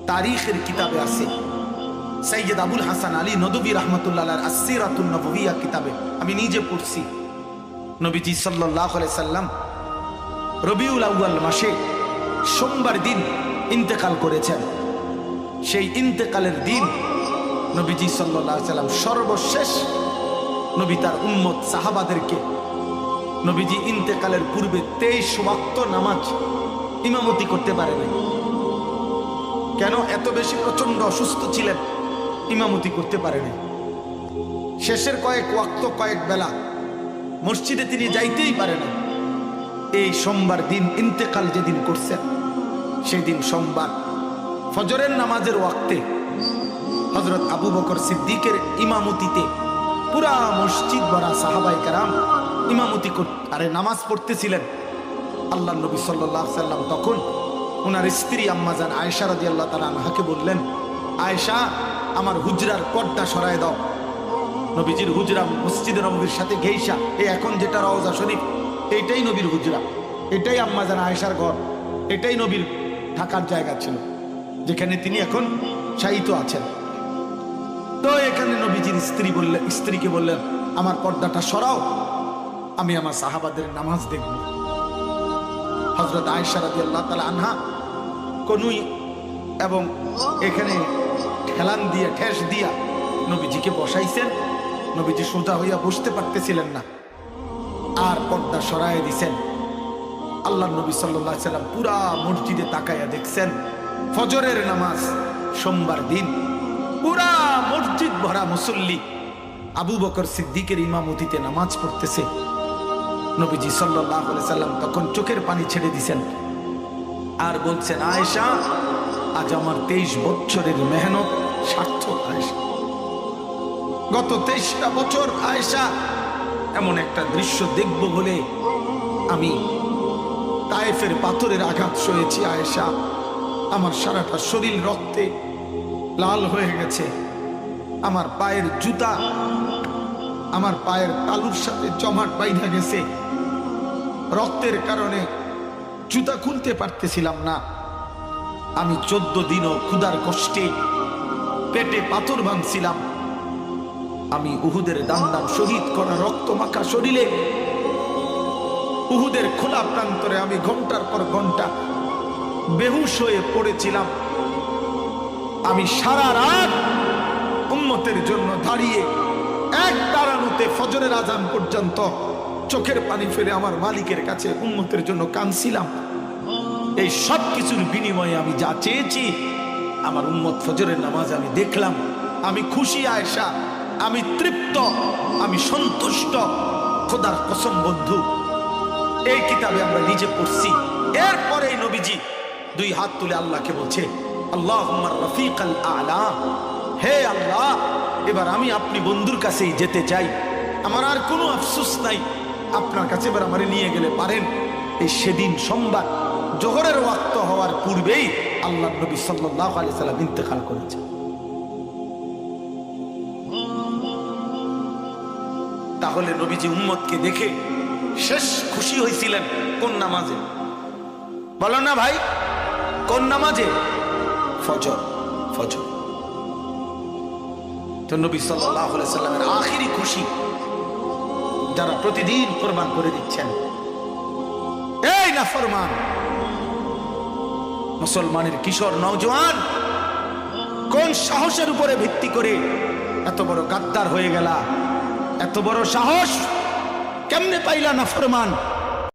তারিখের কিতাবে আছে, সৈয়দ আবুল হাসান আলী নদভী রাহমাতুল্লাহ আলাইহির আসসিরাতুন নববিয়্যাহ কিতাবে আমি নিজে পড়ছি, নবীজি সাল্লাল্লাহু আলাইহি সাল্লাম রবিউল আউয়াল মাসে সোমবার দিন ইন্তেকাল করেছেন। সেই ইন্তেকালের দিন নবীজি সাল্লাল্লাহু আলাইহি সাল্লাম সর্বশেষ নবী তার উম্মত সাহাবাদেরকে নবীজি ইন্তেকালের পূর্বে 23 ওয়াক্ত নামাজ ইমামতি করতে পারেন। কেন? এত বেশি প্রচন্ড অসুস্থ ছিলেন, ইমামতি করতে পারেন। শেষের কয়েক ওয়াক্ত কয়েক বেলা মসজিদে তিনি যাইতেই পারেন। এই সোমবার দিন ইন্তেকাল যেদিন করছেন সেই দিন সোমবার ফজরের নামাজের ওয়াক্তে হযরত আবু বকর সিদ্দিকের ইমামতিতে পুরা মসজিদ ভরা সাহাবায়ে কেরাম ইমামতি নামাজ পড়তেছিলেন। আল্লাহর নবী সাল্লাল্লাহু আলাইহি সাল্লাম তখন ওনার স্ত্রী আম্মাজান আয়েশা রাদিয়াল্লাহু তাআলা আনহাকে বললেন, আয়েশা, আমার হুজরার পর্দা সরায় দাও। নবীজির হুজরা মসজিদে নববীর সাথে ঘেইসা, এই এখন যেটা রওজা শরীফ, এইটাই নবীর হুজরা, এটাই আম্মাজান আয়েশার ঘর, এটাই নবীর থাকার জায়গা ছিল, যেখানে তিনি এখন শায়িত আছেন। তো এখানে নবীজির স্ত্রীকে বললেন, আমার পর্দাটা সরাও, আমি আমার সাহাবাদের নামাজ দেখব। হযরত আয়েশা রাদিয়াল্লাহু তাআলা আনহা কনুই এবং এখানে ঠেলান দিয়ে ঠেস দিয়া নবীজিকে বসাইছেন। নবীজি সোজা হইয়া বসতে পারতেছিলেন না, আর পর্দা সরায় দিছেন। আল্লাহ নবী সাল্লাল্লাহু আলাইহি সাল্লাম পুরা মসজিদে তাকাইয়া দেখছেন ফজরের নামাজ সোমবার দিন পুরা মসজিদ ভরা মুসল্লি আবু বকর সিদ্দিকের ইমামতিতে নামাজ পড়তেছে। নবীজি সাল্লাল্লাহু আলাইহি সাল্লাম তখন চোখের পানি ছেড়ে দিছেন আর বলছেন, আয়েশা, আজ আমার 23 বছরের মেহনত সার্থক। আয়েশা, গত 23টা বছর আয়েশা এমন একটা দৃশ্য দেখব বলে আমি তায়েফের পাথরের আঘাত সয়েছি। আয়েশা, আমার সারাটা শরীর রক্তে লাল হয়ে গেছে, আমার পায়ের জুতা আমার পায়ের তালুর সাথে জমাট বাইধা গেছে, রক্তের কারণে জুতা খুলতে পারতেছিলাম না। আমি 14 দিনও ক্ষুধার কষ্টে পেটে পাথর বাঁধছিলাম। আমি উহুদের দান্দান শহীদ করা রক্ত মাখা শরীরে উহুদের খোলা প্রান্তরে আমি ঘন্টার পর ঘন্টা বেহুশ হয়ে পড়েছিলাম। আমি সারা রাত উম্মতের জন্য দাঁড়িয়ে এক দাঁড়ানোতে ফজরের আজান পর্যন্ত চোখের পানি ফেলে আমার মালিকের কাছে উম্মতের জন্য কাঁদছিলাম। এই সব কিছুর বিনিময়ে আমি যা চেয়েছি, আমার উম্মত ফজরের নামাজ আমি দেখলাম। আমি খুশি আয়েশা, আমি তৃপ্ত, আমি সন্তুষ্ট। খোদার কসম বন্ধু, এই কিতাবে আমরা নিজে পড়ছি। এরপরে নবীজি 2 হাত তুলে আল্লাহকে বলছে, আল্লাহুম্মা রাফিকাল আ'লা, হে আল্লাহ, এবার আমি আপনি বন্ধুর কাছেই যেতে চাই, আমার আর কোনো আফসোস নাই, আপনার কাছে এবার আমারে নিয়ে গেলে পারেন। এই সেদিন সোমবার জোহরের ওয়াক্ত হওয়ার পূর্বেই আল্লাহর নবী সাল্লাল্লাহু আলাইহি সাল্লাম ইন্তেকাল করেছেন। তাহলে নবীজি উম্মতকে দেখে শেষ খুশি হয়েছিলেন কোন নামাজে? বলো না ভাই, কোন নামাজে? ফজর। ফজর তো নবী সাল্লাল্লাহু আলাইহি সাল্লামের আখিরি খুশি যারা প্রতিদিন কুরবান করে দিচ্ছেন। এই নাফরমান মুসলমানের কিশোর নওজোয়ান, কোন সাহসের উপরে ভিত্তি করে এত বড় গাদ্দার হয়ে গেলা? এত বড় সাহস কেমনে পাইলা নাফরমান?